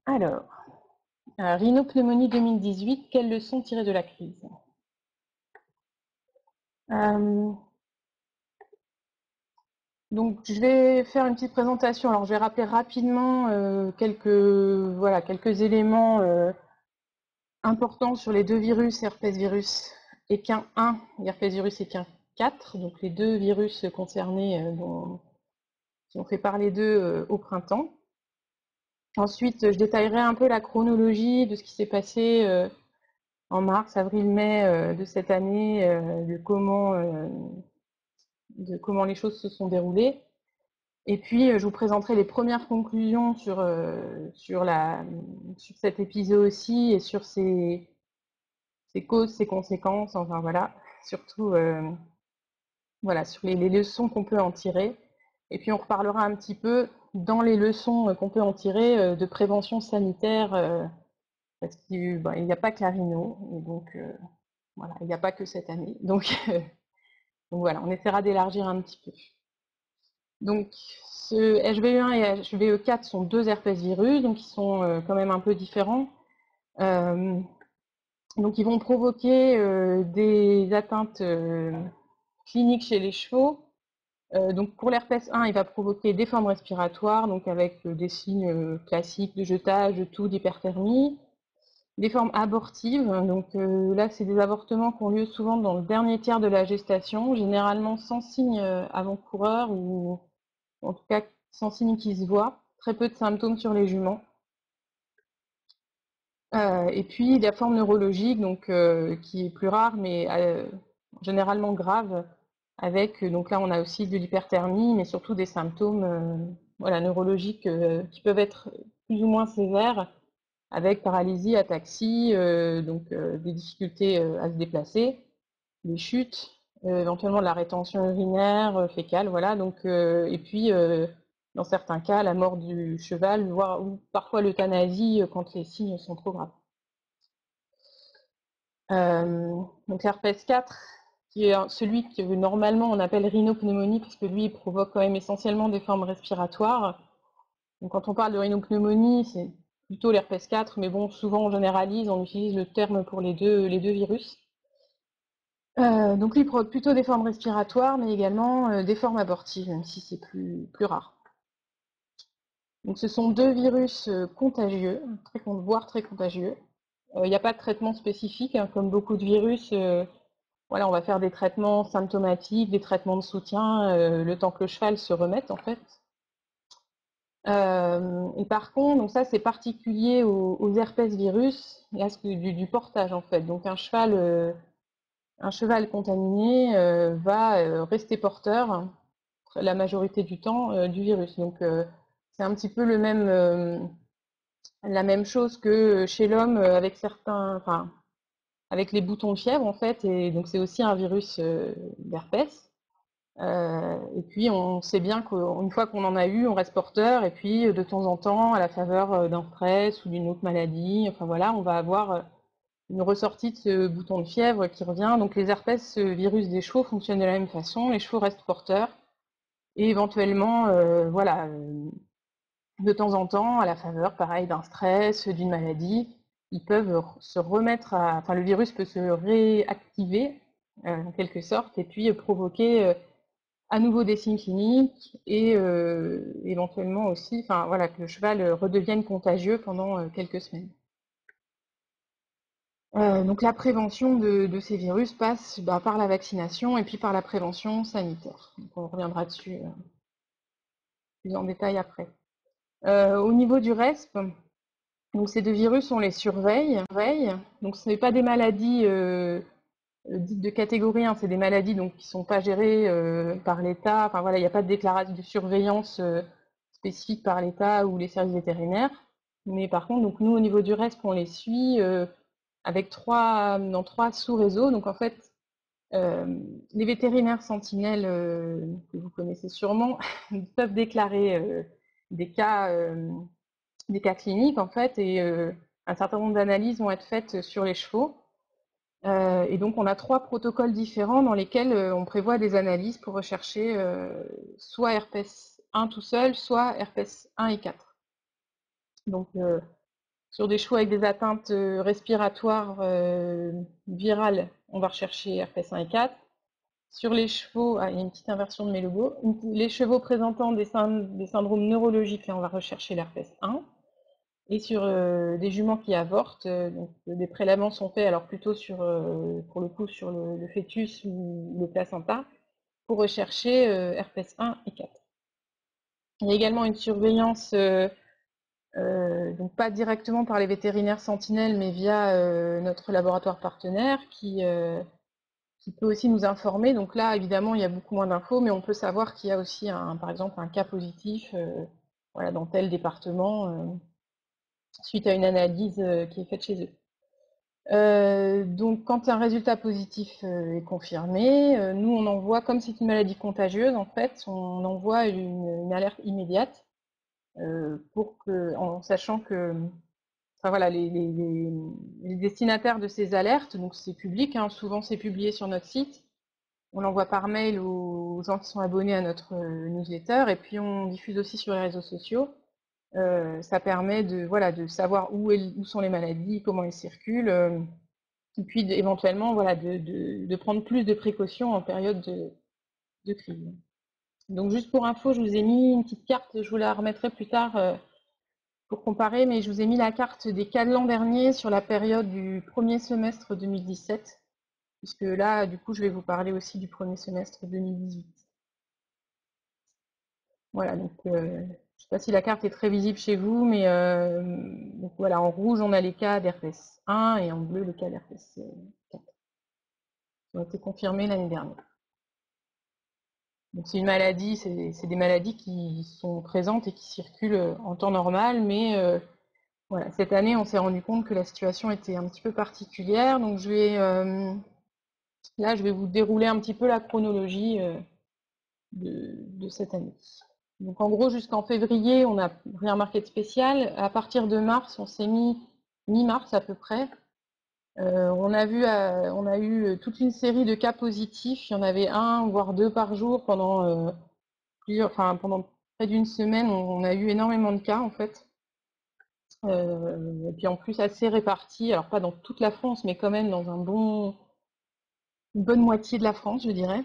Alors, rhinopneumonie 2018, quelles leçons tirer de la crise? Euh, donc, je vais faire une petite présentation. Alors, je vais rappeler rapidement quelques éléments importants sur les deux virus, herpès virus équin 1 et herpès virus équin 4, donc les deux virus concernés qui ont fait parler d'eux au printemps. Ensuite, je détaillerai un peu la chronologie de ce qui s'est passé en mars, avril, mai de cette année, de comment les choses se sont déroulées. Et puis, je vous présenterai les premières conclusions sur cet épisode aussi et sur ses causes, ses conséquences, enfin voilà, surtout voilà, sur les leçons qu'on peut en tirer. Et puis, on reparlera un petit peu dans les leçons qu'on peut en tirer de prévention sanitaire, parce qu'il n'y a pas que la rhino, et donc voilà, il n'y a pas que cette année. Donc voilà, on essaiera d'élargir un petit peu. Donc, ce HV1 et HVE4 sont deux herpès virus, donc ils sont quand même un peu différents. Donc, ils vont provoquer des atteintes cliniques chez les chevaux. Donc, pour l'herpès 1, il va provoquer des formes respiratoires, donc avec des signes classiques de jetage, de toux, d'hyperthermie. Des formes abortives, donc là, c'est des avortements qui ont lieu souvent dans le dernier tiers de la gestation, généralement sans signe avant-coureur ou en tout cas sans signe qui se voit, très peu de symptômes sur les juments. Et puis la forme neurologique, donc qui est plus rare, mais généralement grave, avec donc là on a aussi de l'hyperthermie, mais surtout des symptômes voilà, neurologiques qui peuvent être plus ou moins sévères, avec paralysie, ataxie, des difficultés à se déplacer, des chutes, éventuellement de la rétention urinaire, fécale, voilà. Donc, et puis, dans certains cas, la mort du cheval, voire ou parfois l'euthanasie quand les signes sont trop graves. Donc l'herpès 4, qui est celui que normalement on appelle rhinopneumonie, parce que lui il provoque quand même essentiellement des formes respiratoires. Donc quand on parle de rhinopneumonie, c'est plutôt l'herpès 4, mais bon, souvent on généralise, on utilise le terme pour les deux virus. Donc lui provoque plutôt des formes respiratoires, mais également des formes abortives, même si c'est plus rare. Donc ce sont deux virus contagieux, voire très contagieux. Il n'y a pas de traitement spécifique, hein, comme beaucoup de virus. Voilà, on va faire des traitements symptomatiques, des traitements de soutien, le temps que le cheval se remette en fait. Et par contre, donc ça c'est particulier aux herpès virus, là c'est du portage en fait. Donc un cheval contaminé va rester porteur la majorité du temps du virus. Donc c'est un petit peu la même chose que chez l'homme avec avec les boutons de fièvre en fait. Et donc c'est aussi un virus d'herpès. Et puis on sait bien qu'une fois qu'on en a eu, on reste porteur. Et puis de temps en temps, à la faveur d'un stress ou d'une autre maladie, enfin voilà, on va avoir une ressortie de ce bouton de fièvre qui revient. Donc les herpès, ce virus des chevaux, fonctionne de la même façon. Les chevaux restent porteurs et éventuellement, de temps en temps, à la faveur, pareil, d'un stress, d'une maladie, ils peuvent se remettre enfin, le virus peut se réactiver en quelque sorte et puis provoquer à nouveau des signes cliniques et éventuellement aussi, enfin voilà, que le cheval redevienne contagieux pendant quelques semaines. Donc la prévention de ces virus passe par la vaccination et puis par la prévention sanitaire. Donc on reviendra dessus plus en détail après. Au niveau du RESP, donc ces deux virus, on les surveille. Donc ce n'est pas des maladies dites de catégorie 1, c'est des maladies donc, qui ne sont pas gérées par l'État. Enfin voilà, il n'y a pas de déclaration de surveillance spécifique par l'État ou les services vétérinaires. Mais par contre, donc nous au niveau du RESP, on les suit avec dans trois sous-réseaux. Donc en fait, les vétérinaires sentinelles que vous connaissez sûrement peuvent déclarer des cas cliniques en fait, et un certain nombre d'analyses vont être faites sur les chevaux. Et donc on a trois protocoles différents dans lesquels on prévoit des analyses pour rechercher soit herpès 1 tout seul, soit herpès 1 et 4. Donc Sur des chevaux avec des atteintes respiratoires virales, on va rechercher herpès 1 et 4. Sur les chevaux, il y a une petite inversion de mes logos. Les chevaux présentant des syndromes neurologiques, là, on va rechercher l'herpès 1. Et sur des juments qui avortent, donc, des prélèvements sont faits alors plutôt sur, pour le coup, sur le fœtus ou le placenta, pour rechercher herpès 1 et 4. Il y a également une surveillance, donc pas directement par les vétérinaires sentinelles, mais via notre laboratoire partenaire qui peut aussi nous informer. Donc là, évidemment, il y a beaucoup moins d'infos, mais on peut savoir qu'il y a aussi, par exemple, un cas positif voilà, dans tel département suite à une analyse qui est faite chez eux. Donc, quand un résultat positif est confirmé, nous, on envoie, comme c'est une maladie contagieuse, en fait, on envoie une alerte immédiate pour que, en sachant que, enfin voilà, les destinataires de ces alertes, donc c'est public, hein, souvent c'est publié sur notre site, on l'envoie par mail aux gens qui sont abonnés à notre newsletter, et puis on diffuse aussi sur les réseaux sociaux. Ça permet de, voilà, de savoir où sont les maladies, comment elles circulent, et puis éventuellement voilà, de prendre plus de précautions en période de crise. Donc juste pour info, je vous ai mis une petite carte, je vous la remettrai plus tard pour comparer, mais je vous ai mis la carte des cas de l'an dernier sur la période du premier semestre 2017, puisque là, du coup, je vais vous parler aussi du premier semestre 2018. Voilà, donc je ne sais pas si la carte est très visible chez vous, mais donc voilà, en rouge, on a les cas d'herpès 1 et en bleu, les cas d'herpès 4 qui ont été confirmés l'année dernière. Donc c'est une maladie, c'est des maladies qui sont présentes et qui circulent en temps normal, mais voilà, cette année, on s'est rendu compte que la situation était un petit peu particulière, donc là, je vais vous dérouler un petit peu la chronologie de cette année. Donc en gros, jusqu'en février, on n'a rien marqué de spécial. À partir de mars, on s'est mis mi-mars à peu près. On a eu toute une série de cas positifs. Il y en avait un, voire deux par jour pendant pendant près d'une semaine. On a eu énormément de cas en fait. Et puis en plus assez répartis. Alors pas dans toute la France, mais quand même dans une bonne moitié de la France, je dirais.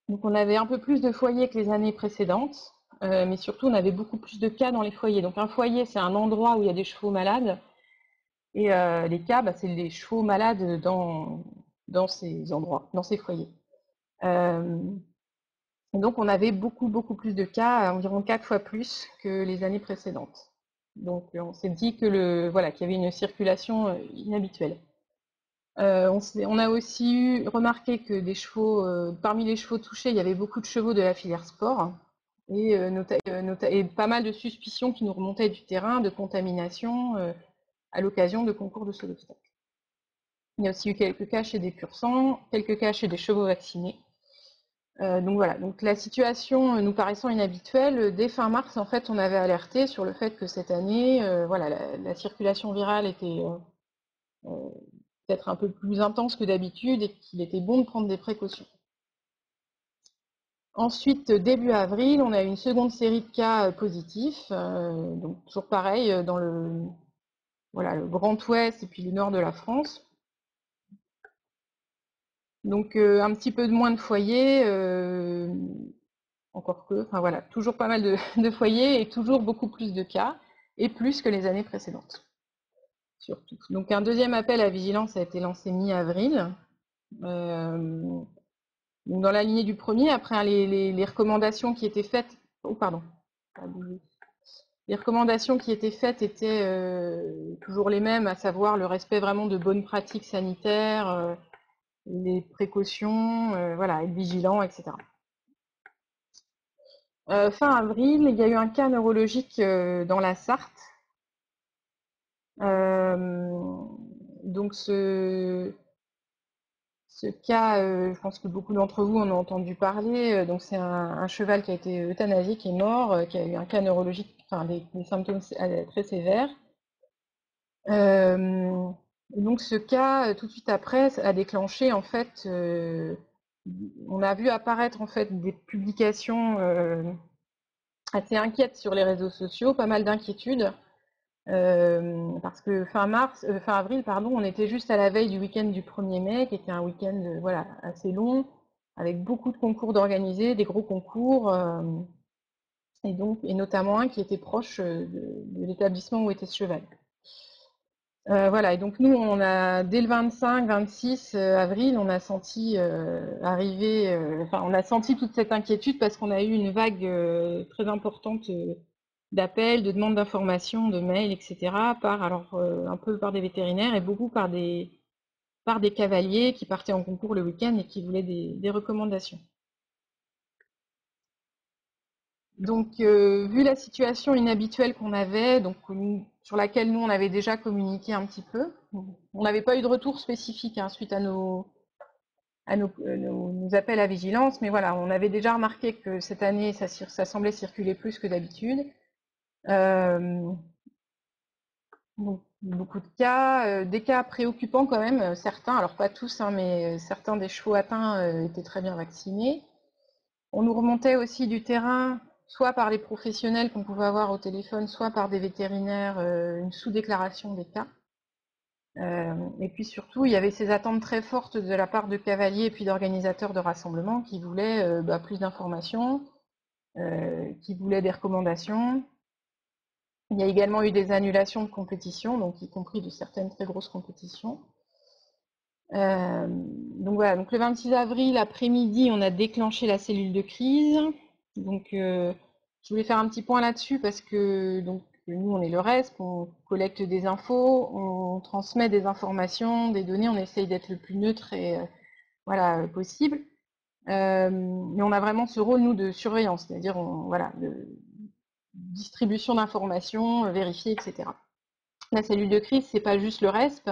Donc on avait un peu plus de foyers que les années précédentes, mais surtout on avait beaucoup plus de cas dans les foyers. Donc un foyer, c'est un endroit où il y a des chevaux malades, et les cas, c'est les chevaux malades dans ces endroits, dans ces foyers. Et donc on avait beaucoup plus de cas, environ 4 fois plus que les années précédentes. Donc on s'est dit que voilà, qu'il y avait une circulation inhabituelle. On a aussi remarqué que parmi les chevaux touchés, il y avait beaucoup de chevaux de la filière sport et pas mal de suspicions qui nous remontaient du terrain de contamination à l'occasion de concours de saut d'obstacle. Il y a aussi eu quelques cas chez des pur-sang, quelques cas chez des chevaux vaccinés. Donc voilà, donc la situation nous paraissant inhabituelle, dès fin mars, en fait, on avait alerté sur le fait que cette année, voilà, la circulation virale était peut-être un peu plus intense que d'habitude et qu'il était bon de prendre des précautions. Ensuite, début avril, on a eu une seconde série de cas positifs, donc toujours pareil dans le Grand Ouest et puis le nord de la France. Donc un petit peu de moins de foyers, encore que, enfin voilà, toujours pas mal de foyers et toujours beaucoup plus de cas, et plus que les années précédentes, surtout. Donc un deuxième appel à vigilance a été lancé mi-avril. Dans la lignée du premier, après les recommandations qui étaient faites, les recommandations qui étaient faites étaient toujours les mêmes, à savoir le respect vraiment de bonnes pratiques sanitaires, les précautions, voilà, être vigilant, etc. Fin avril, il y a eu un cas neurologique dans la Sarthe. Donc ce cas, je pense que beaucoup d'entre vous en ont entendu parler. Donc c'est un cheval qui a été euthanasié, qui est mort, qui a eu un cas neurologique, enfin des symptômes très sévères. Donc ce cas, tout de suite après, a déclenché en fait, on a vu apparaître en fait des publications assez inquiètes sur les réseaux sociaux, pas mal d'inquiétudes. parce que fin avril, pardon, on était juste à la veille du week-end du 1er mai, qui était un week-end voilà, assez long, avec beaucoup de concours d'organisés, des gros concours, et notamment un qui était proche de l'établissement où était ce cheval. Voilà, et donc nous, on a dès le 25-26 avril, on a senti on a senti toute cette inquiétude parce qu'on a eu une vague très importante d'appels, de demandes d'informations, de mails, etc. Un peu par des vétérinaires et beaucoup par des cavaliers qui partaient en concours le week-end et qui voulaient des recommandations. Donc, vu la situation inhabituelle qu'on avait, sur laquelle nous on avait déjà communiqué un petit peu, on n'avait pas eu de retour spécifique suite à nos appels à vigilance, mais voilà, on avait déjà remarqué que cette année ça semblait circuler plus que d'habitude. Donc, beaucoup de cas, des cas préoccupants quand même, certains, alors pas tous, mais certains des chevaux atteints étaient très bien vaccinés. On nous remontait aussi du terrain, soit par les professionnels qu'on pouvait avoir au téléphone, soit par des vétérinaires, une sous-déclaration des cas. Et puis surtout, il y avait ces attentes très fortes de la part de cavaliers et puis d'organisateurs de rassemblements qui voulaient plus d'informations, qui voulaient des recommandations. Il y a également eu des annulations de compétitions, donc y compris de certaines très grosses compétitions. Donc voilà, donc le 26 avril après-midi, on a déclenché la cellule de crise. Donc je voulais faire un petit point là-dessus parce que donc nous on est le RESP, on collecte des infos, on transmet des informations, des données, on essaye d'être le plus neutre et possible. Mais on a vraiment ce rôle nous de surveillance, c'est-à-dire de distribution d'informations, vérifier, etc. La cellule de crise, c'est pas juste le RESP,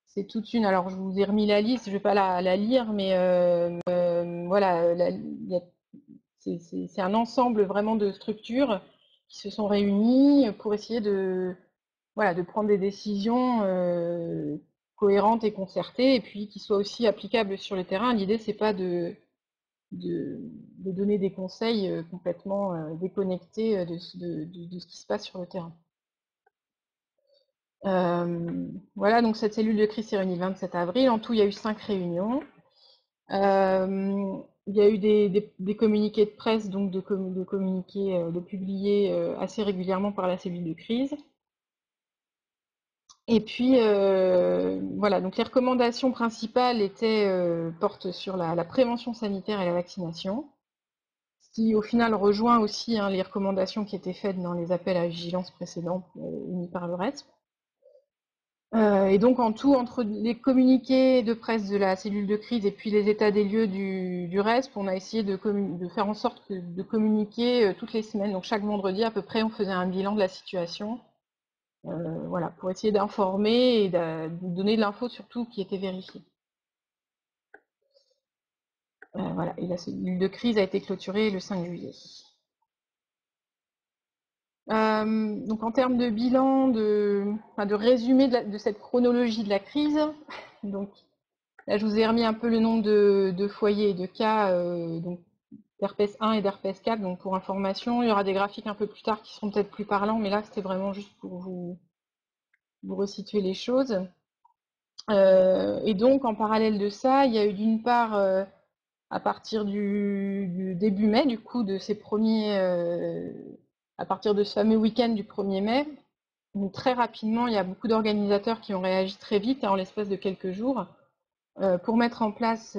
c'est toute une. Alors, je vous ai remis la liste, je vais pas la lire, mais voilà, c'est un ensemble vraiment de structures qui se sont réunies pour essayer de prendre des décisions cohérentes et concertées, et puis qui soient aussi applicables sur le terrain. L'idée, c'est pas de donner des conseils complètement déconnectés de ce qui se passe sur le terrain. Voilà, donc cette cellule de crise s'est réunie le 27 avril. En tout, il y a eu 5 réunions. Il y a eu des communiqués de presse, donc de publier assez régulièrement par la cellule de crise. Et puis, voilà, donc les recommandations principales portent sur la prévention sanitaire et la vaccination, ce qui au final rejoint aussi les recommandations qui étaient faites dans les appels à vigilance précédents émis par le RESP. Et donc en tout, entre les communiqués de presse de la cellule de crise et puis les états des lieux du RESP, on a essayé de faire en sorte de communiquer toutes les semaines. Donc chaque vendredi à peu près, on faisait un bilan de la situation, voilà, pour essayer d'informer et de donner de l'info surtout qui était vérifiée. Voilà, et la cellule de crise a été clôturée le 5 juillet. Donc en termes de bilan, de résumé de cette chronologie de la crise, donc là je vous ai remis un peu le nombre de foyers et de cas donc d'herpès 1 et d'herpès 4, donc pour information, il y aura des graphiques un peu plus tard qui seront peut-être plus parlants, mais là c'était vraiment juste pour vous resituer les choses. Et donc en parallèle de ça, il y a eu d'une part à partir du début mai, du coup, à partir de ce fameux week-end du 1er mai, donc très rapidement, il y a beaucoup d'organisateurs qui ont réagi très vite, en l'espace de quelques jours, pour mettre en place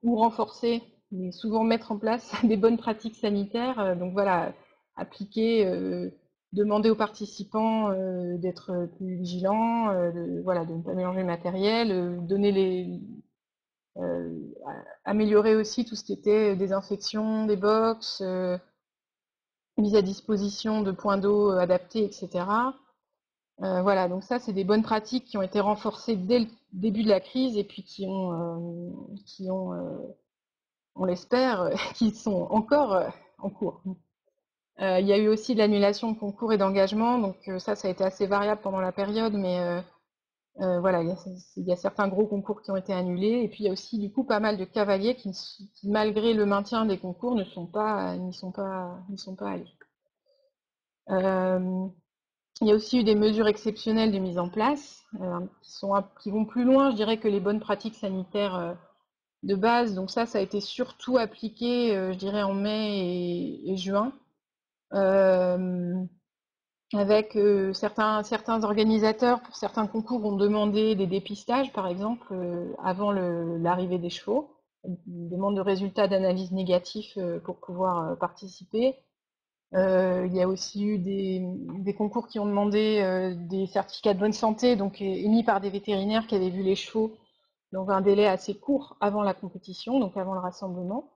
ou renforcer, mais souvent mettre en place des bonnes pratiques sanitaires. Donc voilà, appliquer, demander aux participants d'être plus vigilants, de ne pas mélanger le matériel, améliorer aussi tout ce qui était désinfection des box, mise à disposition de points d'eau adaptés, etc. Voilà, donc ça, c'est des bonnes pratiques qui ont été renforcées dès le début de la crise et puis on l'espère, qui sont encore en cours. Il y a eu aussi de l'annulation de concours et d'engagement, donc ça a été assez variable pendant la période, mais voilà, il y a certains gros concours qui ont été annulés, et puis il y a aussi du coup pas mal de cavaliers qui malgré le maintien des concours, n'y sont pas allés. Il y a aussi eu des mesures exceptionnelles de mise en place, qui vont plus loin, je dirais, que les bonnes pratiques sanitaires de base. Donc ça a été surtout appliqué, je dirais, en mai et juin, avec certains organisateurs, pour certains concours, ont demandé des dépistages, par exemple, avant l'arrivée des chevaux, une demande de résultats d'analyse négatifs pour pouvoir participer. Il y a aussi eu des concours qui ont demandé des certificats de bonne santé, donc émis par des vétérinaires qui avaient vu les chevaux dans un délai assez court avant la compétition, donc avant le rassemblement.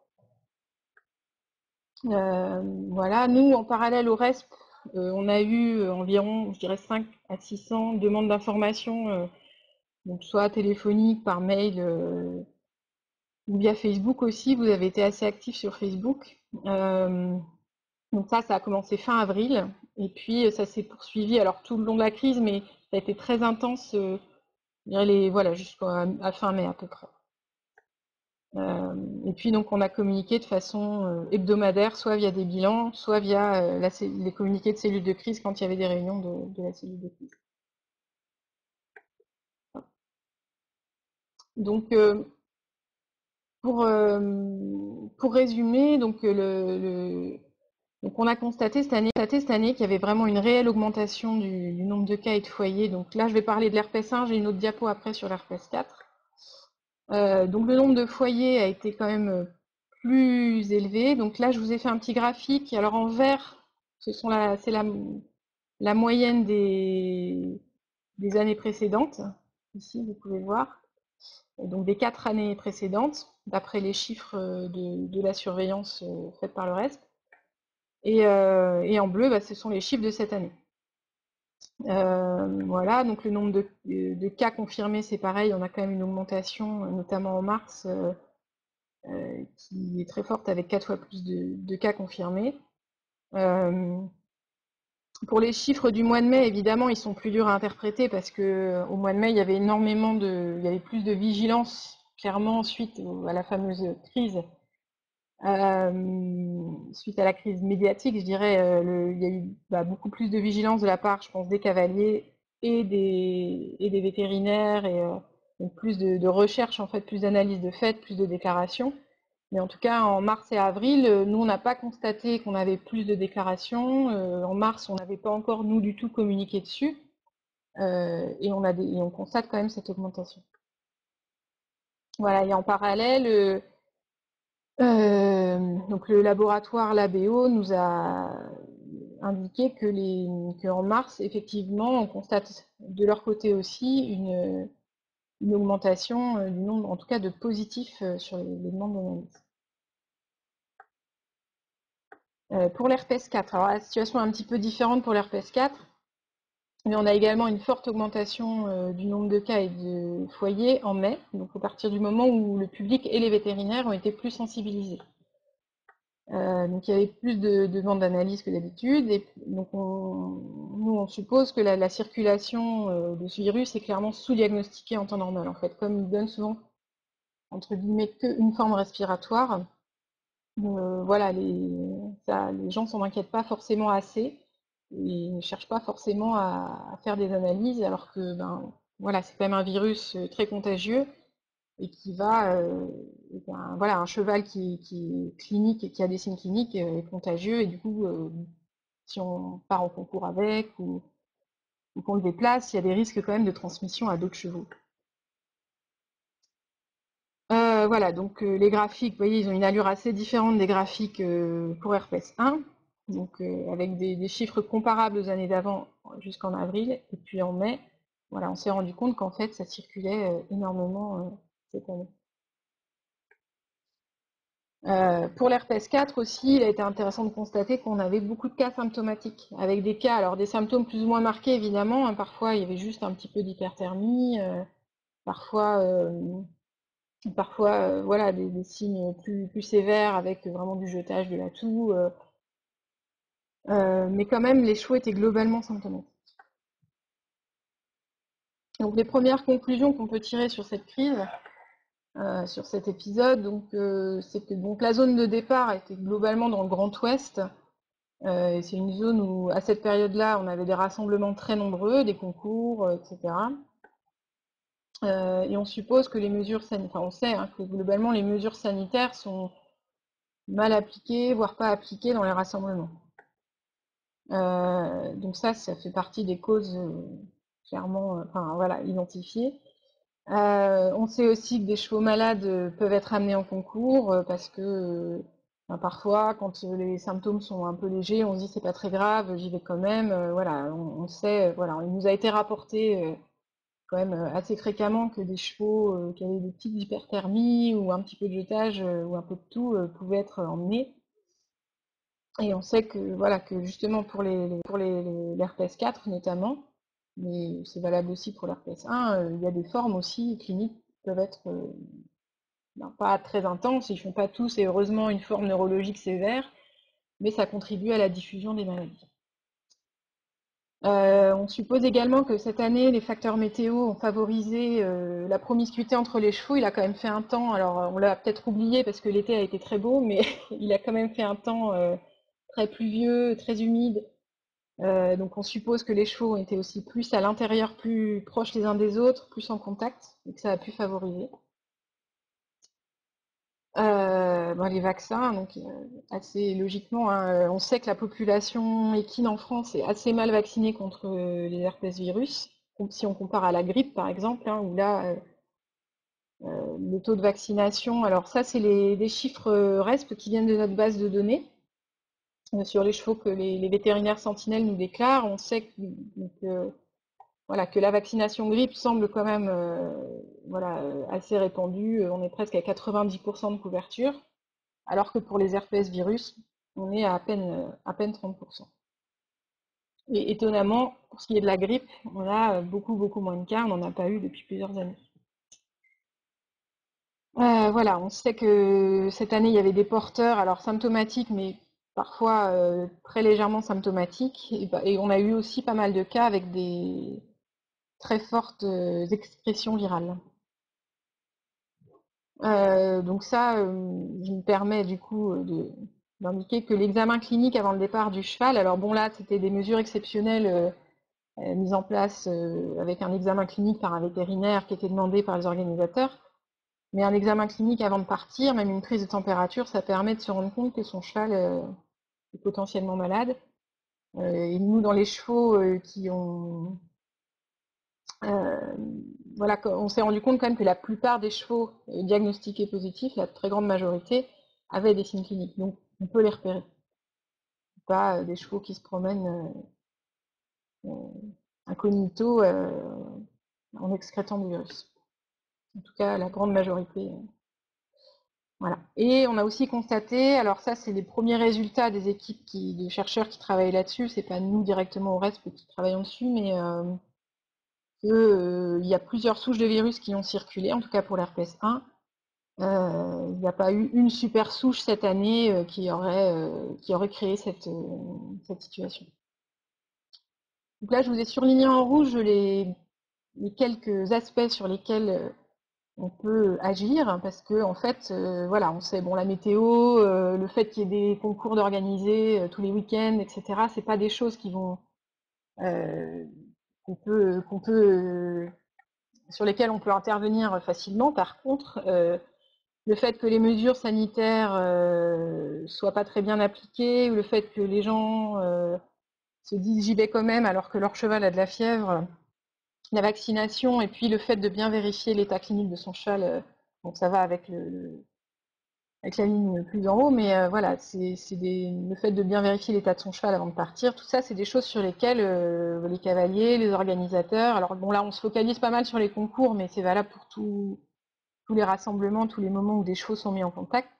Voilà, nous, en parallèle au RESP, on a eu environ, je dirais, 5 à 600 demandes d'informations, donc soit téléphoniques, par mail, ou via Facebook aussi. Vous avez été assez actifs sur Facebook. Donc ça a commencé fin avril, et puis ça s'est poursuivi alors tout le long de la crise, mais ça a été très intense, je dirais voilà, jusqu'à fin mai à peu près. Et puis donc on a communiqué de façon hebdomadaire, soit via des bilans, soit via les communiqués de cellules de crise quand il y avait des réunions de la cellule de crise. Donc pour résumer, donc donc on a constaté cette année qu'il y avait vraiment une réelle augmentation du nombre de cas et de foyers. Donc là, je vais parler de l'herpès 1, j'ai une autre diapo après sur l'herpès 4. Donc le nombre de foyers a été quand même plus élevé. Donc là, je vous ai fait un petit graphique. Alors en vert, c'est la moyenne des années précédentes. Ici, vous pouvez voir. Et donc des 4 années précédentes, d'après les chiffres de la surveillance faite par le RESP. Et en bleu, ce sont les chiffres de cette année. Voilà, donc le nombre de cas confirmés, c'est pareil, on a quand même une augmentation, notamment en mars, qui est très forte, avec 4 fois plus de cas confirmés. Pour les chiffres du mois de mai, évidemment, ils sont plus durs à interpréter parce que au mois de mai, il y avait il y avait plus de vigilance, clairement, suite à la fameuse crise. Suite à la crise médiatique, je dirais, il y a eu beaucoup plus de vigilance de la part, je pense, des cavaliers et des vétérinaires, et donc plus de recherche, en fait, plus d'analyse de faits, plus de déclarations. Mais en tout cas, en mars et avril, nous, on n'a pas constaté qu'on avait plus de déclarations. En mars, on n'avait pas encore, nous, du tout communiqué dessus. Et on constate quand même cette augmentation. Voilà, et en parallèle, donc le laboratoire LabEO nous a indiqué qu'en mars, effectivement, on constate de leur côté aussi une augmentation du nombre, en tout cas, de positifs sur les demandes d'analyse. Pour l'herpès 4, alors la situation est un petit peu différente pour l'herpès 4, mais on a également une forte augmentation du nombre de cas et de foyers en mai, donc à partir du moment où le public et les vétérinaires ont été plus sensibilisés. Donc il y avait plus de demandes d'analyse que d'habitude, et donc nous on suppose que la circulation de ce virus est clairement sous-diagnostiquée en temps normal, en fait, comme il donne souvent, entre guillemets, qu'une forme respiratoire. Voilà, les gens s'en inquiètent pas forcément assez, et ne cherchent pas forcément à faire des analyses, alors que voilà, c'est quand même un virus très contagieux, et qui voilà, un cheval qui est clinique et qui a des signes cliniques est contagieux, et du coup, si on part en concours avec ou qu'on le déplace, il y a des risques quand même de transmission à d'autres chevaux. Voilà, donc les graphiques, vous voyez, ils ont une allure assez différente des graphiques pour herpès 1, donc avec des chiffres comparables aux années d'avant jusqu'en avril, et puis en mai, voilà, on s'est rendu compte qu'en fait, ça circulait énormément cette année. Pour l'herpès 4 aussi, il a été intéressant de constater qu'on avait beaucoup de cas symptomatiques, avec des cas, alors des symptômes plus ou moins marqués évidemment, hein, parfois il y avait juste un petit peu d'hyperthermie, parfois, voilà, des signes plus sévères avec vraiment du jetage, de la toux, mais quand même les chevaux étaient globalement symptomatiques. Donc les premières conclusions qu'on peut tirer sur cette crise, sur cet épisode, donc, c'est que donc, la zone de départ était globalement dans le Grand Ouest. Et c'est une zone où, à cette période-là, on avait des rassemblements très nombreux, des concours, etc. Et on suppose que les mesures sanitaires, enfin on sait que globalement les mesures sanitaires sont mal appliquées, voire pas appliquées dans les rassemblements. Donc ça fait partie des causes clairement, enfin voilà, identifiées. On sait aussi que des chevaux malades peuvent être amenés en concours parce que parfois, quand les symptômes sont un peu légers, on se dit c'est pas très grave, j'y vais quand même. Voilà, on sait, voilà, il nous a été rapporté quand même assez fréquemment que des chevaux qui avaient des petites hyperthermies ou un petit peu de jetage ou un peu de tout pouvaient être emmenés. Et on sait que voilà que justement pour l'herpès 4 notamment, mais c'est valable aussi pour l'herpès 1, il y a des formes aussi cliniques qui peuvent être pas très intenses, ils font pas tous et heureusement une forme neurologique sévère, mais ça contribue à la diffusion des maladies. On suppose également que cette année, les facteurs météo ont favorisé la promiscuité entre les chevaux. Il a quand même fait un temps, alors on l'a peut-être oublié parce que l'été a été très beau, mais il a quand même fait un temps très pluvieux, très humide. Donc on suppose que les chevaux étaient aussi plus à l'intérieur, plus proches les uns des autres, plus en contact, et que ça a pu favoriser. Les vaccins, donc assez logiquement, on sait que la population équine en France est assez mal vaccinée contre les herpès virus. Si on compare à la grippe par exemple, où là le taux de vaccination, alors ça c'est des chiffres RESP qui viennent de notre base de données sur les chevaux que les vétérinaires sentinelles nous déclarent. On sait que la vaccination grippe semble quand même assez répandue. On est presque à 90% de couverture. Alors que pour les herpès virus, on est à peine 30%. Et étonnamment, pour ce qui est de la grippe, on a beaucoup moins de cas, on n'en a pas eu depuis plusieurs années. Voilà, on sait que cette année, il y avait des porteurs, alors symptomatiques, mais parfois très légèrement symptomatiques, et on a eu aussi pas mal de cas avec des très fortes expressions virales. Donc ça, je me permets du coup d'indiquer que l'examen clinique avant le départ du cheval, alors bon là c'était des mesures exceptionnelles mises en place avec un examen clinique par un vétérinaire qui était demandé par les organisateurs, mais un examen clinique avant de partir, même une prise de température, ça permet de se rendre compte que son cheval est potentiellement malade. Et nous dans les chevaux qui ont on s'est rendu compte quand même que la plupart des chevaux diagnostiqués positifs, la très grande majorité, avaient des signes cliniques. Donc, on peut les repérer. Pas des chevaux qui se promènent incognito en excrétant du virus. En tout cas, la grande majorité. Voilà. Et on a aussi constaté, alors ça, c'est les premiers résultats des équipes de chercheurs qui travaillent là-dessus. C'est pas nous directement au RESP qui travaillons dessus, mais qu'il y a plusieurs souches de virus qui ont circulé, en tout cas pour l'herpès 1. Il n'y a pas eu une super souche cette année qui aurait créé cette situation. Donc là, je vous ai surligné en rouge les quelques aspects sur lesquels on peut agir, parce que en fait, on sait, bon, la météo, le fait qu'il y ait des concours d'organiser tous les week-ends, etc., c'est pas des choses qui vont sur lesquelles on peut intervenir facilement. Par contre, le fait que les mesures sanitaires soient pas très bien appliquées, ou le fait que les gens se disent j'y vais quand même alors que leur cheval a de la fièvre, la vaccination, et puis le fait de bien vérifier l'état clinique de son cheval, donc ça va avec avec la ligne plus en haut, mais voilà, le fait de bien vérifier l'état de son cheval avant de partir, tout ça, c'est des choses sur lesquelles les cavaliers, les organisateurs, alors bon là, on se focalise pas mal sur les concours, mais c'est valable pour tous les rassemblements, tous les moments où des chevaux sont mis en contact.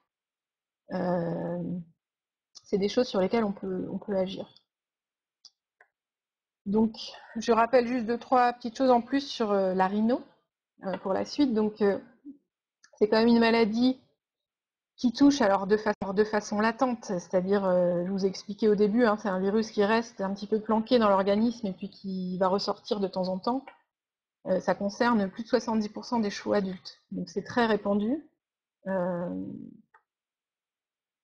C'est des choses sur lesquelles on peut agir. Donc, je rappelle juste 2-3 petites choses en plus sur la rhino pour la suite. Donc, c'est quand même une maladie qui touche alors de façon latente, c'est-à-dire, je vous ai expliqué au début, c'est un virus qui reste un petit peu planqué dans l'organisme et puis qui va ressortir de temps en temps. Ça concerne plus de 70% des chevaux adultes, donc c'est très répandu.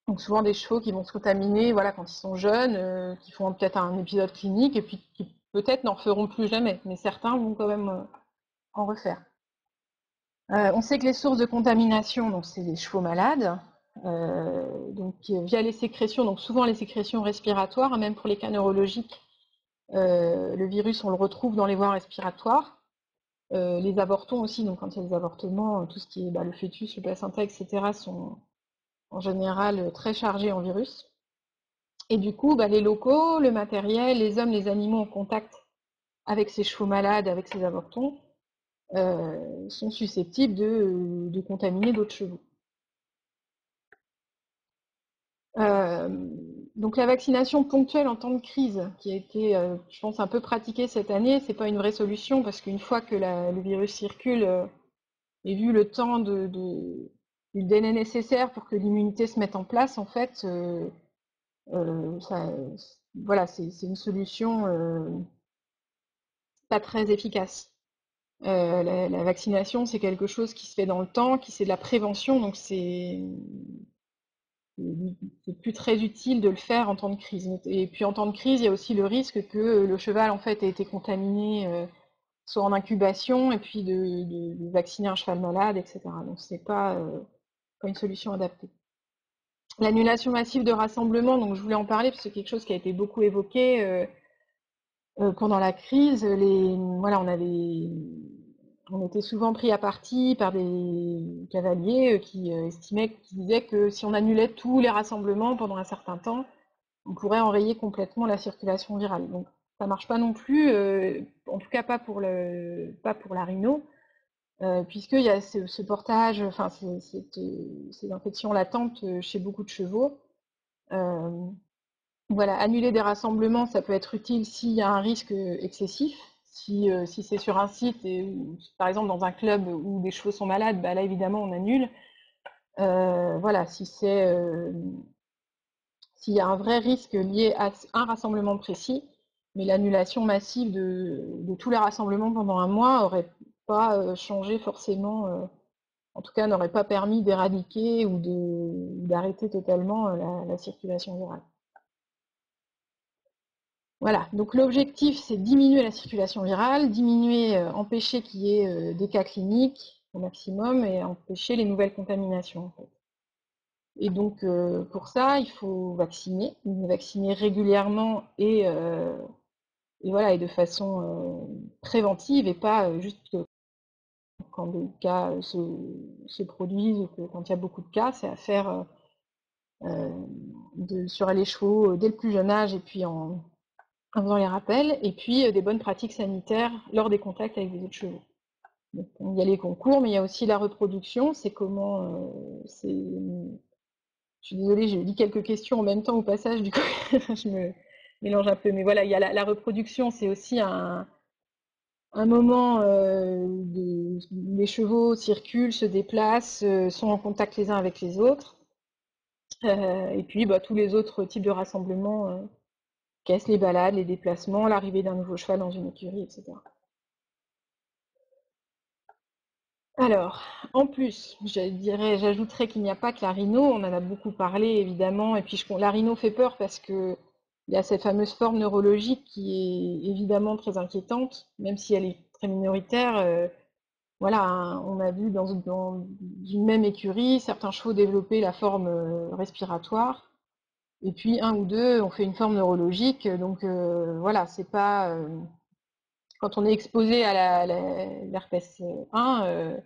Donc souvent des chevaux qui vont se contaminer, voilà, quand ils sont jeunes, qui font peut-être un épisode clinique et puis qui peut-être n'en feront plus jamais, mais certains vont quand même en refaire. On sait que les sources de contamination, donc c'est les chevaux malades, donc via les sécrétions, donc souvent les sécrétions respiratoires, même pour les cas neurologiques, le virus on le retrouve dans les voies respiratoires. Les avortons aussi, donc quand il y a des avortements, tout ce qui est le fœtus, le placenta, etc., sont en général très chargés en virus. Et du coup, les locaux, le matériel, les hommes, les animaux en contact avec ces chevaux malades, avec ces avortons, sont susceptibles de contaminer d'autres chevaux. Donc la vaccination ponctuelle en temps de crise, qui a été, je pense, un peu pratiquée cette année, c'est pas une vraie solution parce qu'une fois que le virus circule, et vu le temps du délai nécessaire pour que l'immunité se mette en place, en fait, voilà, c'est une solution pas très efficace. La vaccination, c'est quelque chose qui se fait dans le temps, qui c'est de la prévention, donc c'est plus très utile de le faire en temps de crise. Et puis en temps de crise, il y a aussi le risque que le cheval en fait ait été contaminé, soit en incubation, et puis de vacciner un cheval malade, etc. Donc c'est pas une solution adaptée. L'annulation massive de rassemblements, donc je voulais en parler parce que c'est quelque chose qui a été beaucoup évoqué pendant la crise. Voilà, on était souvent pris à partie par des cavaliers qui qui disaient que si on annulait tous les rassemblements pendant un certain temps, on pourrait enrayer complètement la circulation virale. Donc ça marche pas non plus, en tout cas pas pour la rhino, puisqu'il y a ce portage, enfin ces infections latentes chez beaucoup de chevaux. Euh, voilà, annuler des rassemblements, ça peut être utile s'il y a un risque excessif. Si c'est sur un site, ou, par exemple dans un club où des chevaux sont malades, là évidemment on annule. Voilà, s'il y a un vrai risque lié à un rassemblement précis, mais l'annulation massive de tous les rassemblements pendant un mois aurait pas changé forcément, en tout cas n'aurait pas permis d'éradiquer ou d'arrêter totalement la circulation virale. Voilà, donc l'objectif c'est diminuer la circulation virale, empêcher qu'il y ait des cas cliniques au maximum et empêcher les nouvelles contaminations. En fait. Et donc pour ça, il faut vacciner régulièrement et voilà, et de façon préventive et pas juste quand des cas se produisent ou quand il y a beaucoup de cas, c'est à faire sur les chevaux dès le plus jeune âge et puis en faisant les rappels, et puis des bonnes pratiques sanitaires lors des contacts avec les autres chevaux. Donc, il y a les concours, mais il y a aussi la reproduction. C'est comment. Je suis désolée, j'ai dit quelques questions en même temps au passage, du coup, je me mélange un peu. Mais voilà, il y a la reproduction, c'est aussi un moment où les chevaux circulent, se déplacent, sont en contact les uns avec les autres. Et puis, tous les autres types de rassemblements, caisse, les balades, les déplacements, l'arrivée d'un nouveau cheval dans une écurie, etc. Alors, en plus, j'ajouterais qu'il n'y a pas que la rhino, on en a beaucoup parlé évidemment, et puis la rhino fait peur parce que il y a cette fameuse forme neurologique qui est évidemment très inquiétante, même si elle est très minoritaire. Voilà, on a vu dans une même écurie, certains chevaux développer la forme respiratoire, et puis un ou deux ont fait une forme neurologique. Donc voilà, c'est pas quand on est exposé à l'herpès 1.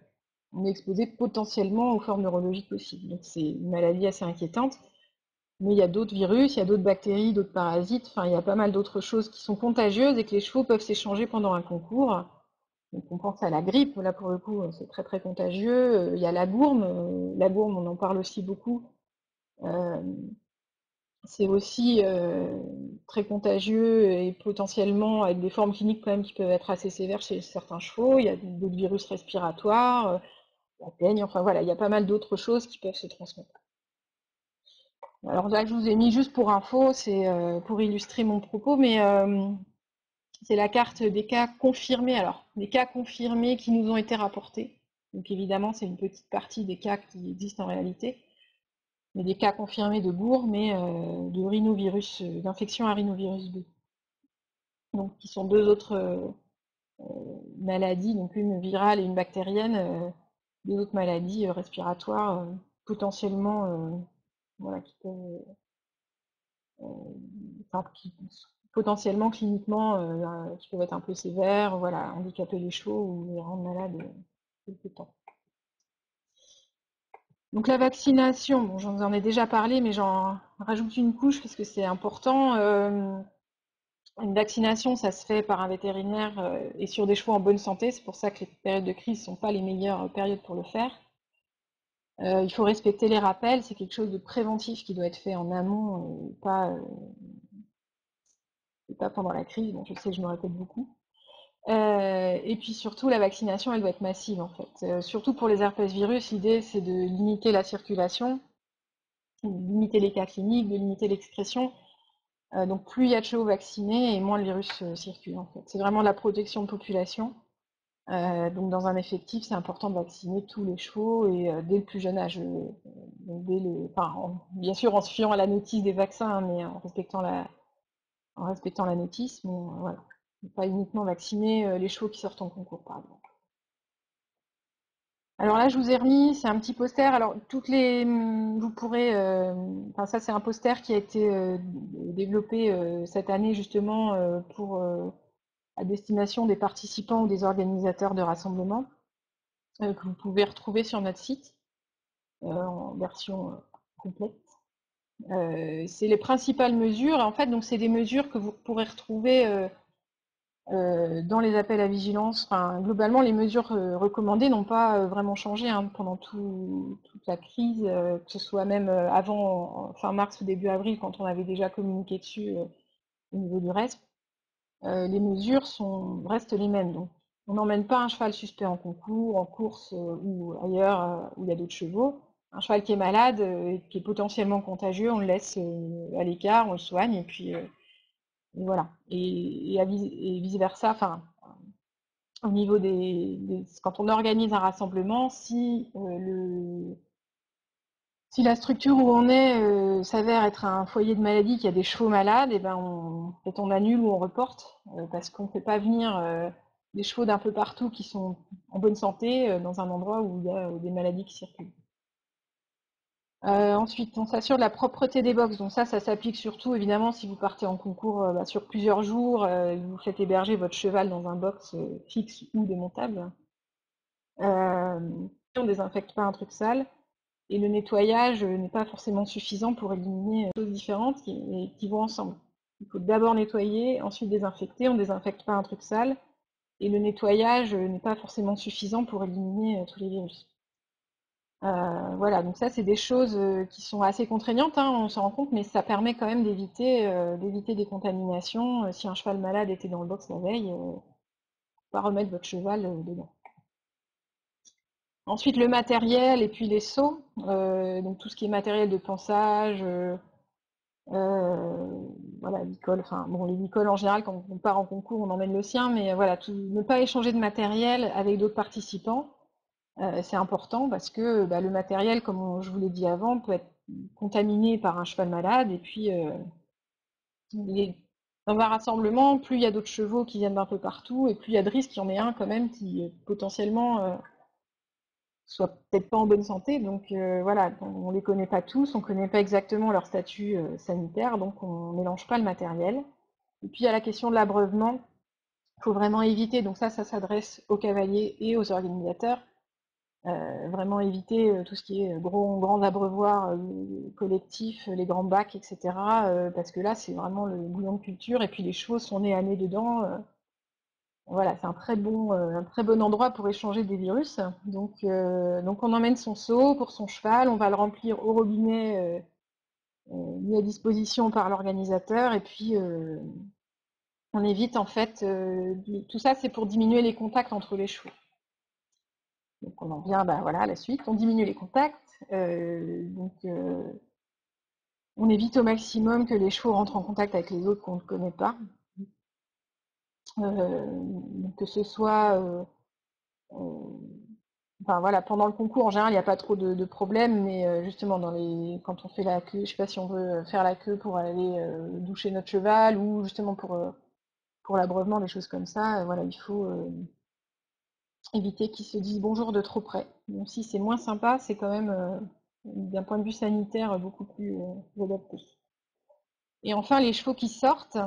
On est exposé potentiellement aux formes neurologiques possibles. Donc c'est une maladie assez inquiétante. Mais il y a d'autres virus, il y a d'autres bactéries, d'autres parasites, enfin il y a pas mal d'autres choses qui sont contagieuses et que les chevaux peuvent s'échanger pendant un concours. Donc on pense à la grippe, là pour le coup c'est très très contagieux. Il y a la gourme, on en parle aussi beaucoup. Euh, c'est aussi très contagieux et potentiellement avec des formes cliniques quand même qui peuvent être assez sévères chez certains chevaux. Il y a d'autres virus respiratoires, la teigne, enfin voilà, il y a pas mal d'autres choses qui peuvent se transmettre. Alors là, je vous ai mis juste pour info, c'est pour illustrer mon propos, mais c'est la carte des cas confirmés. Alors, des cas confirmés qui nous ont été rapportés. Donc évidemment, c'est une petite partie des cas qui existent en réalité. mais des cas confirmés de bourre, mais de rhinovirus, d'infection à rhinovirus B. Donc, qui sont deux autres maladies, donc une virale et une bactérienne, deux autres maladies respiratoires potentiellement, voilà, qui peuvent, enfin, potentiellement cliniquement, qui peuvent être un peu sévères, voilà, handicaper les chevaux ou les rendre malades quelque temps. Donc la vaccination, bon, j'en ai déjà parlé, mais j'en rajoute une couche parce que c'est important. Une vaccination, ça se fait par un vétérinaire et sur des chevaux en bonne santé. C'est pour ça que les périodes de crise ne sont pas les meilleures périodes pour le faire. Il faut respecter les rappels. C'est quelque chose de préventif qui doit être fait en amont, pas pendant la crise. Bon, je sais, je me répète beaucoup. Et puis surtout, la vaccination, elle doit être massive en fait. Surtout pour les herpès virus, l'idée c'est de limiter la circulation, de limiter les cas cliniques, de limiter l'expression. Donc plus il y a de chevaux vaccinés et moins le virus circule en fait. C'est vraiment la protection de population. Donc dans un effectif, c'est important de vacciner tous les chevaux et dès le plus jeune âge. Bien sûr en se fiant à la notice des vaccins, hein, mais en respectant la notice, mais voilà. Pas uniquement vacciner les chevaux qui sortent en concours, par exemple. Alors là, je vous ai remis, c'est un petit poster. Alors vous pourrez, enfin ça c'est un poster qui a été développé cette année justement pour à destination des participants ou des organisateurs de rassemblements que vous pouvez retrouver sur notre site en version complète. C'est les principales mesures. En fait, donc c'est des mesures que vous pourrez retrouver dans les appels à vigilance. Enfin, globalement, les mesures recommandées n'ont pas vraiment changé hein, pendant toute la crise, que ce soit même avant, fin mars ou début avril, quand on avait déjà communiqué dessus au niveau du reste. Les mesures restent les mêmes. Donc, on n'emmène pas un cheval suspect en concours, en course ou ailleurs où il y a d'autres chevaux. Un cheval qui est malade, qui est potentiellement contagieux, on le laisse à l'écart, on le soigne et puis et voilà. Et vice versa. Enfin, au niveau quand on organise un rassemblement, si la structure où on est s'avère être un foyer de maladie qui a des chevaux malades, et ben on annule ou on reporte parce qu'on ne fait pas venir des chevaux d'un peu partout qui sont en bonne santé dans un endroit où il y a des maladies qui circulent. Ensuite, on s'assure de la propreté des box. Donc ça s'applique surtout évidemment si vous partez en concours sur plusieurs jours, vous faites héberger votre cheval dans un box fixe ou démontable. On ne désinfecte pas un truc sale. Et le nettoyage n'est pas forcément suffisant pour éliminer des choses différentes qui vont ensemble. Il faut d'abord nettoyer, ensuite désinfecter. On ne désinfecte pas un truc sale. Et le nettoyage n'est pas forcément suffisant pour éliminer tous les virus. Voilà, donc ça c'est des choses qui sont assez contraignantes, hein, on s'en rend compte, mais ça permet quand même d'éviter des contaminations. Si un cheval malade était dans le box la veille, pas remettre votre cheval dedans. Ensuite, le matériel et puis les seaux, donc tout ce qui est matériel de pansage, voilà, licol, enfin bon, les licols en général, quand on part en concours, on emmène le sien, mais voilà, ne pas échanger de matériel avec d'autres participants, c'est important parce que le matériel, comme je vous l'ai dit avant, peut être contaminé par un cheval malade, et puis dans un rassemblement, plus il y a d'autres chevaux qui viennent d'un peu partout, et plus il y a de risques qu'il y en ait un quand même qui potentiellement soit peut-être pas en bonne santé. Donc voilà, on les connaît pas tous, on connaît pas exactement leur statut sanitaire, donc on mélange pas le matériel. Et puis il y a la question de l'abreuvement, il faut vraiment éviter, donc ça s'adresse aux cavaliers et aux organisateurs, vraiment éviter tout ce qui est grands abreuvoirs collectifs, les grands bacs, etc. Parce que là c'est vraiment le bouillon de culture, et puis les chevaux sont nés à nez dedans. Voilà, c'est un très bon endroit pour échanger des virus. Donc on emmène son seau pour son cheval, on va le remplir au robinet mis à disposition par l'organisateur, et puis on évite en fait, tout ça c'est pour diminuer les contacts entre les chevaux. Donc on en vient voilà, à la suite, on diminue les contacts, on évite au maximum que les chevaux rentrent en contact avec les autres qu'on ne connaît pas. Que ce soit Enfin voilà, pendant le concours, en général, il n'y a pas trop de problèmes, mais justement, quand on fait la queue, je sais pas si on veut faire la queue pour aller doucher notre cheval ou justement pour l'abreuvement, des choses comme ça, voilà, il faut éviter qu'ils se disent bonjour de trop près. Même si c'est moins sympa, c'est quand même, d'un point de vue sanitaire, beaucoup plus adapté. Et enfin, les chevaux qui sortent,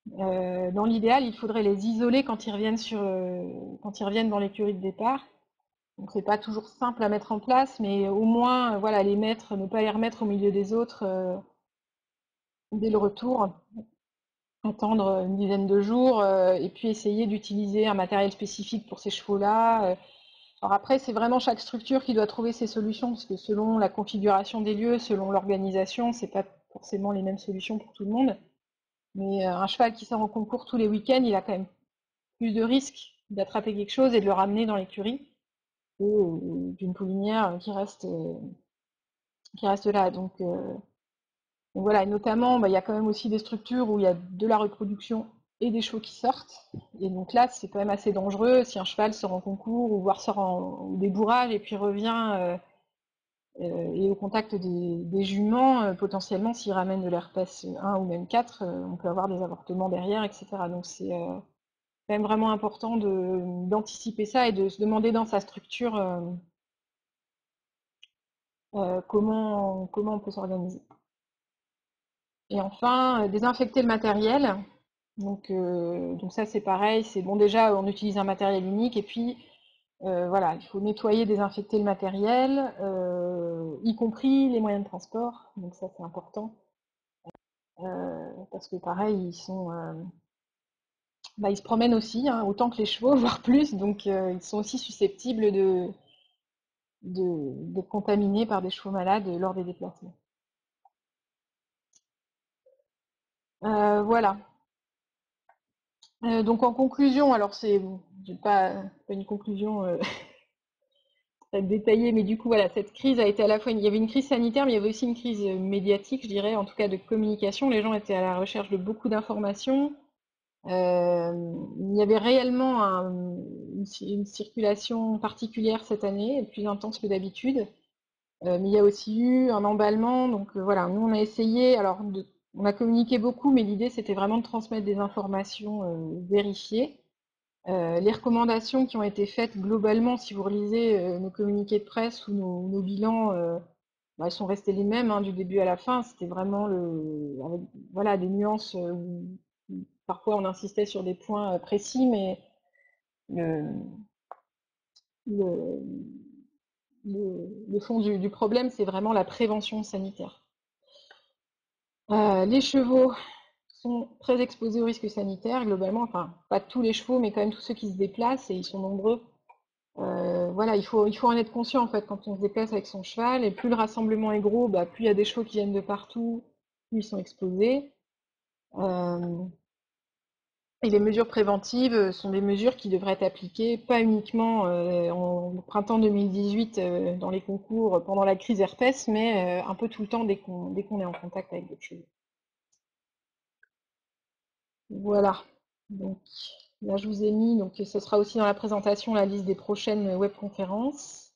dans l'idéal, il faudrait les isoler quand ils reviennent dans l'écurie de départ. Donc c'est pas toujours simple à mettre en place, mais au moins, voilà, ne pas les remettre au milieu des autres dès le retour, attendre une dizaine de jours, et puis essayer d'utiliser un matériel spécifique pour ces chevaux-là. Alors après, c'est vraiment chaque structure qui doit trouver ses solutions, parce que selon la configuration des lieux, selon l'organisation, c'est pas forcément les mêmes solutions pour tout le monde. Mais un cheval qui sort en concours tous les week-ends, il a quand même plus de risques d'attraper quelque chose et de le ramener dans l'écurie que d'une poulinière qui reste là. Donc voilà, et notamment, bah, il y a quand même aussi des structures où il y a de la reproduction et des chevaux qui sortent. Et donc là, c'est quand même assez dangereux si un cheval sort en concours ou voire sort en débourrage et puis revient et au contact des juments, potentiellement, s'il ramène de l'herpès 1 ou même 4, on peut avoir des avortements derrière, etc. Donc c'est quand même vraiment important d'anticiper ça et de se demander dans sa structure comment on peut s'organiser. Et enfin, désinfecter le matériel. Donc ça c'est pareil, c'est bon déjà on utilise un matériel unique et puis voilà, il faut nettoyer, désinfecter le matériel, y compris les moyens de transport. Donc ça c'est important parce que pareil ils se promènent aussi, hein, autant que les chevaux, voire plus, donc ils sont aussi susceptibles d'être contaminés par des chevaux malades lors des déplacements. Voilà. Donc en conclusion, alors j'ai pas une conclusion très détaillée, mais du coup voilà, cette crise a été à la fois, il y avait une crise sanitaire, mais il y avait aussi une crise médiatique, je dirais, en tout cas de communication. Les gens étaient à la recherche de beaucoup d'informations. Il y avait réellement une circulation particulière cette année, plus intense que d'habitude. Mais il y a aussi eu un emballement, donc voilà, nous on a essayé, on a communiqué beaucoup, mais l'idée c'était vraiment de transmettre des informations vérifiées. Les recommandations qui ont été faites globalement, si vous relisez nos communiqués de presse ou nos bilans, bah, elles sont restées les mêmes hein, du début à la fin. C'était vraiment avec, voilà, des nuances où parfois on insistait sur des points précis, mais le, le, le fond du problème, c'est vraiment la prévention sanitaire. Les chevaux sont très exposés aux risques sanitaires globalement, enfin pas tous les chevaux, mais quand même tous ceux qui se déplacent et ils sont nombreux. Voilà, il faut en être conscient en fait quand on se déplace avec son cheval. Et plus le rassemblement est gros, bah, plus il y a des chevaux qui viennent de partout, plus ils sont exposés. Euh, et les mesures préventives sont des mesures qui devraient être appliquées pas uniquement en printemps 2018 dans les concours pendant la crise herpès, mais un peu tout le temps dès qu'on est en contact avec d'autres chevaux. Voilà. Donc là, je vous ai mis, donc ce sera aussi dans la présentation la liste des prochaines webconférences.